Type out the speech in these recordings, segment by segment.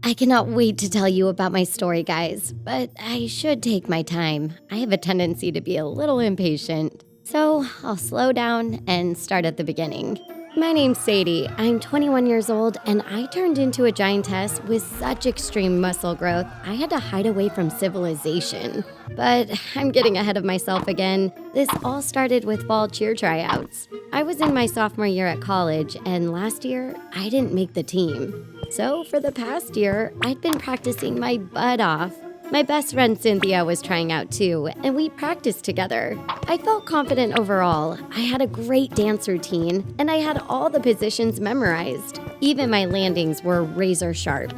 I cannot wait to tell you about my story, guys, but I should take my time. I have a tendency to be a little impatient, so I'll slow down and start at the beginning. My name's Sadie. I'm 21 years old, and I turned into a giantess with such extreme muscle growth, I had to hide away from civilization. But I'm getting ahead of myself again. This all started with fall cheer tryouts. I was in my sophomore year at college, and last year, I didn't make the team. So for the past year, I'd been practicing my butt off. My best friend Cynthia was trying out too, and we practiced together. I felt confident overall. I had a great dance routine, and I had all the positions memorized. Even my landings were razor sharp.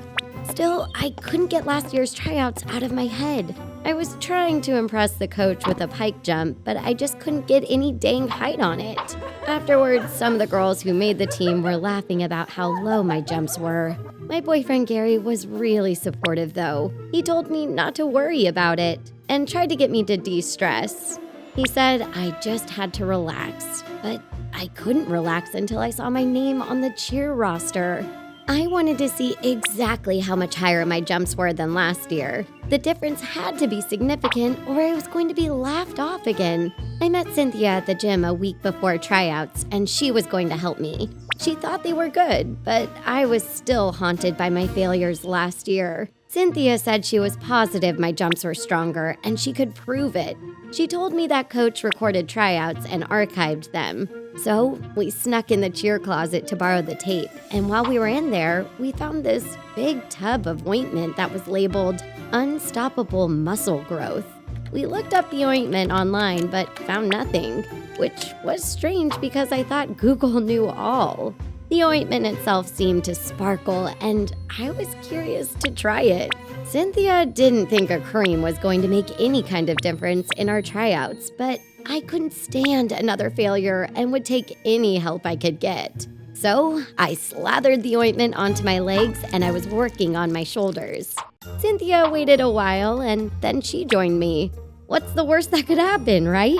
Still, I couldn't get last year's tryouts out of my head. I was trying to impress the coach with a pike jump, but I just couldn't get any dang height on it. Afterwards, some of the girls who made the team were laughing about how low my jumps were. My boyfriend Gary was really supportive though. He told me not to worry about it and tried to get me to de-stress. He said I just had to relax, but I couldn't relax until I saw my name on the cheer roster. I wanted to see exactly how much higher my jumps were than last year. The difference had to be significant or I was going to be laughed off again. I met Cynthia at the gym a week before tryouts, and she was going to help me. She thought they were good, but I was still haunted by my failures last year. Cynthia said she was positive my jumps were stronger and she could prove it. She told me that coach recorded tryouts and archived them. So we snuck in the cheer closet to borrow the tape, and while we were in there, we found this big tub of ointment that was labeled Unstoppable Muscle Growth. We looked up the ointment online but found nothing, which was strange because I thought Google knew all. The ointment itself seemed to sparkle, and I was curious to try it. Cynthia didn't think a cream was going to make any kind of difference in our tryouts, but I couldn't stand another failure and would take any help I could get. So I slathered the ointment onto my legs and I was working on my shoulders. Cynthia waited a while and then she joined me. What's the worst that could happen, right?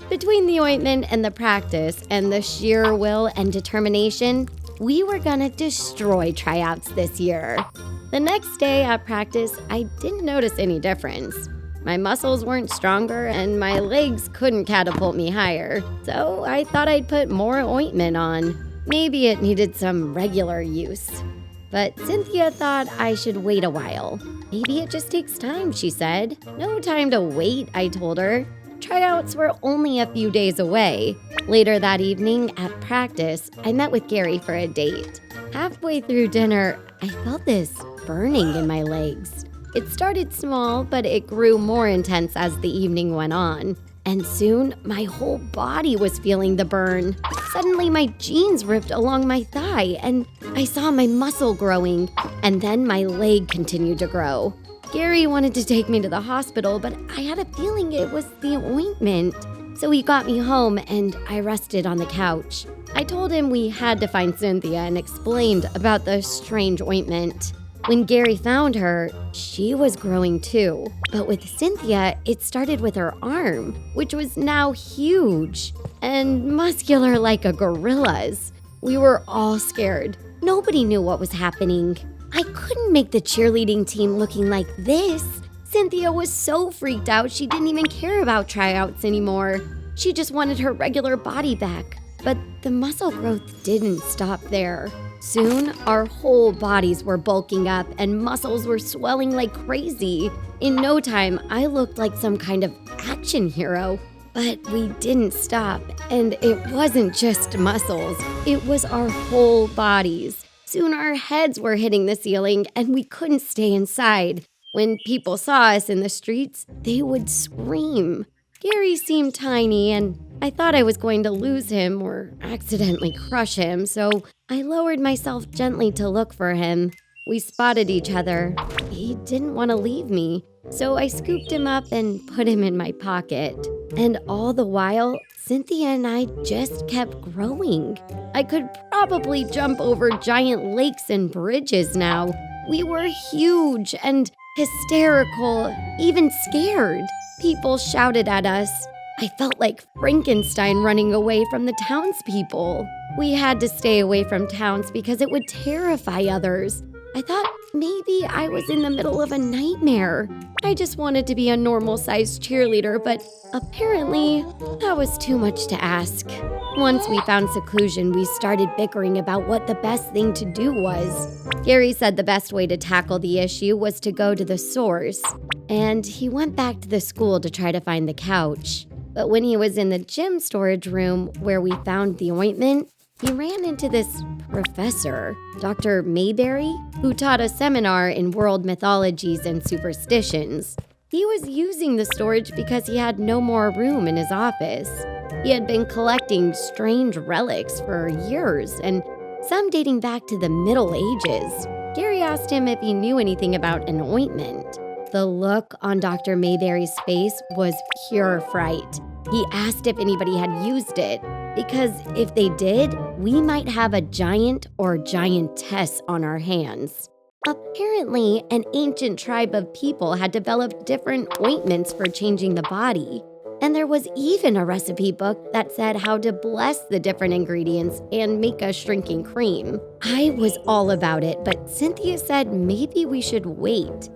Between the ointment and the practice and the sheer will and determination, we were gonna destroy tryouts this year. The next day at practice, I didn't notice any difference. My muscles weren't stronger and my legs couldn't catapult me higher, so I thought I'd put more ointment on. Maybe it needed some regular use. But Cynthia thought I should wait a while. Maybe it just takes time, she said. No time to wait, I told her. Tryouts were only a few days away. Later that evening at practice, I met with Gary for a date. Halfway through dinner, I felt this burning in my legs. It started small, but it grew more intense as the evening went on. And soon, my whole body was feeling the burn. Suddenly, my jeans ripped along my thigh, and I saw my muscle growing. And then my leg continued to grow. Gary wanted to take me to the hospital, but I had a feeling it was the ointment. So he got me home, and I rested on the couch. I told him we had to find Cynthia and explained about the strange ointment. When Gary found her, she was growing too. But with Cynthia, it started with her arm, which was now huge and muscular like a gorilla's. We were all scared. Nobody knew what was happening. I couldn't make the cheerleading team looking like this. Cynthia was so freaked out she didn't even care about tryouts anymore. She just wanted her regular body back. But the muscle growth didn't stop there. Soon, our whole bodies were bulking up and muscles were swelling like crazy. In no time, I looked like some kind of action hero. But we didn't stop, and it wasn't just muscles. It was our whole bodies. Soon our heads were hitting the ceiling and we couldn't stay inside. When people saw us in the streets, they would scream. Gary seemed tiny and I thought I was going to lose him or accidentally crush him, so I lowered myself gently to look for him. We spotted each other. He didn't want to leave me, so I scooped him up and put him in my pocket. And all the while, Cynthia and I just kept growing. I could probably jump over giant lakes and bridges now. We were huge and hysterical, even scared. People shouted at us. I felt like Frankenstein running away from the townspeople. We had to stay away from towns because it would terrify others. I thought maybe I was in the middle of a nightmare. I just wanted to be a normal-sized cheerleader, but apparently that was too much to ask. Once we found seclusion, we started bickering about what the best thing to do was. Gary said the best way to tackle the issue was to go to the source, and he went back to the school to try to find the couch. But when he was in the gym storage room where we found the ointment, he ran into this professor, Dr. Mayberry, who taught a seminar in world mythologies and superstitions. He was using the storage because he had no more room in his office. He had been collecting strange relics for years, and some dating back to the Middle Ages. Gary asked him if he knew anything about an ointment. The look on Dr. Mayberry's face was pure fright. He asked if anybody had used it, because if they did, we might have a giant or giantess on our hands. Apparently, an ancient tribe of people had developed different ointments for changing the body. And there was even a recipe book that said how to bless the different ingredients and make a shrinking cream. I was all about it, but Cynthia said maybe we should wait.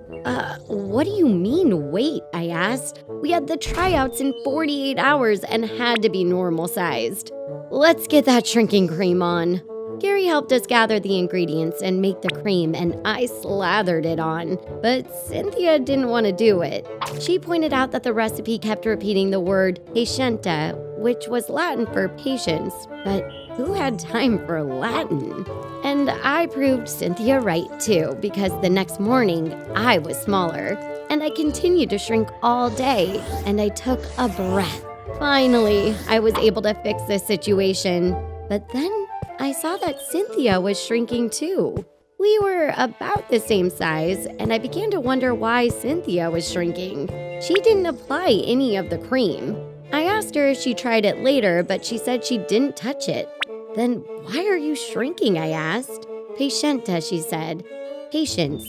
What do you mean wait? I asked. We had the tryouts in 48 hours and had to be normal sized. Let's get that shrinking cream on. Gary helped us gather the ingredients and make the cream, and I slathered it on. But Cynthia didn't want to do it. She pointed out that the recipe kept repeating the word patienta, which was Latin for patience, but who had time for Latin? And I proved Cynthia right too, because the next morning I was smaller, and I continued to shrink all day, and I took a breath. Finally, I was able to fix this situation, but then I saw that Cynthia was shrinking too. We were about the same size, and I began to wonder why Cynthia was shrinking. She didn't apply any of the cream. I asked her if she tried it later, but she said she didn't touch it. Then why are you shrinking? I asked. Patienta, she said. Patience.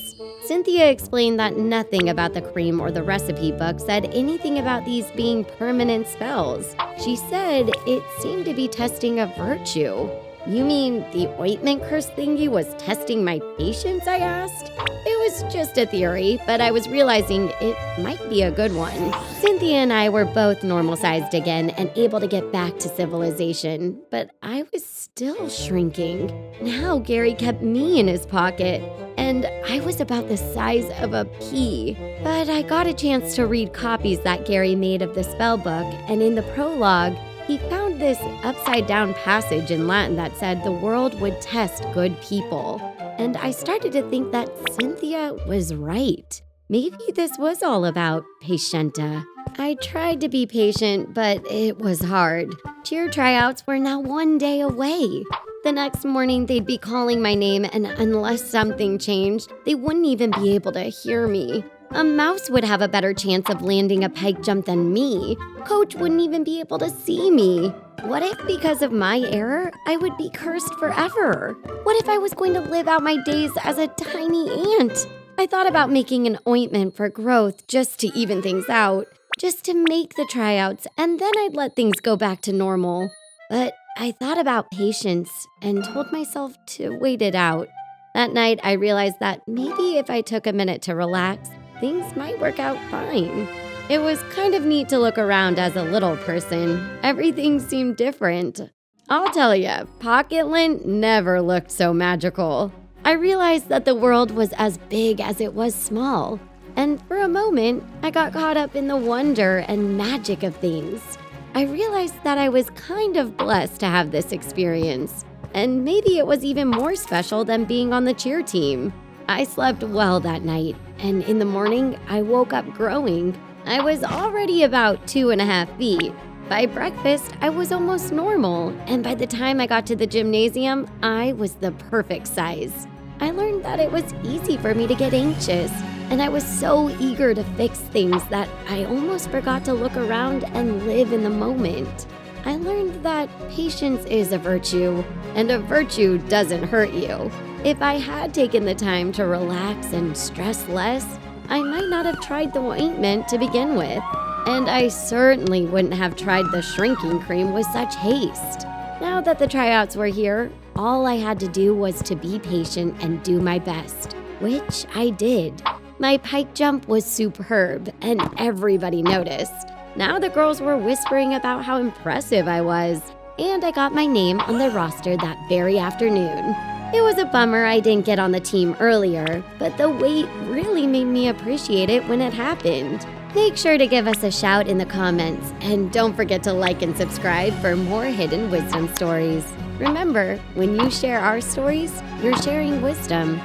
Cynthia explained that nothing about the cream or the recipe book said anything about these being permanent spells. She said it seemed to be testing a virtue. You mean the ointment curse thingy was testing my patience? I asked. It was just a theory, but I was realizing it might be a good one. Cynthia and I were both normal-sized again and able to get back to civilization, but I was still shrinking. Now Gary kept me in his pocket, and I was about the size of a pea. But I got a chance to read copies that Gary made of the spell book, and in the prologue, he found this upside-down passage in Latin that said the world would test good people. And I started to think that Cynthia was right. Maybe this was all about patienta. I tried to be patient, but it was hard. Cheer tryouts were now 1 day away. The next morning, they'd be calling my name, and unless something changed, they wouldn't even be able to hear me. A mouse would have a better chance of landing a pike jump than me. Coach wouldn't even be able to see me. What if, because of my error, I would be cursed forever? What if I was going to live out my days as a tiny ant? I thought about making an ointment for growth just to even things out, just to make the tryouts, and then I'd let things go back to normal. But I thought about patience and told myself to wait it out. That night, I realized that maybe if I took a minute to relax, things might work out fine. It was kind of neat to look around as a little person. Everything seemed different. I'll tell you, pocket lint never looked so magical. I realized that the world was as big as it was small. And for a moment, I got caught up in the wonder and magic of things. I realized that I was kind of blessed to have this experience. And maybe it was even more special than being on the cheer team. I slept well that night, and in the morning, I woke up growing. I was already about 2.5 feet. By breakfast, I was almost normal, and by the time I got to the gymnasium, I was the perfect size. I learned that it was easy for me to get anxious, and I was so eager to fix things that I almost forgot to look around and live in the moment. I learned that patience is a virtue, and a virtue doesn't hurt you. If I had taken the time to relax and stress less, I might not have tried the ointment to begin with. And I certainly wouldn't have tried the shrinking cream with such haste. Now, Now that the tryouts were here, all I had to do was to be patient and do my best, which I did. My pike jump was superb, and everybody noticed. Now the girls were whispering about how impressive I was, and I got my name on the roster that very afternoon. It was a bummer I didn't get on the team earlier, but the wait really made me appreciate it when it happened. Make sure to give us a shout in the comments, and don't forget to like and subscribe for more hidden wisdom stories. Remember, when you share our stories, you're sharing wisdom.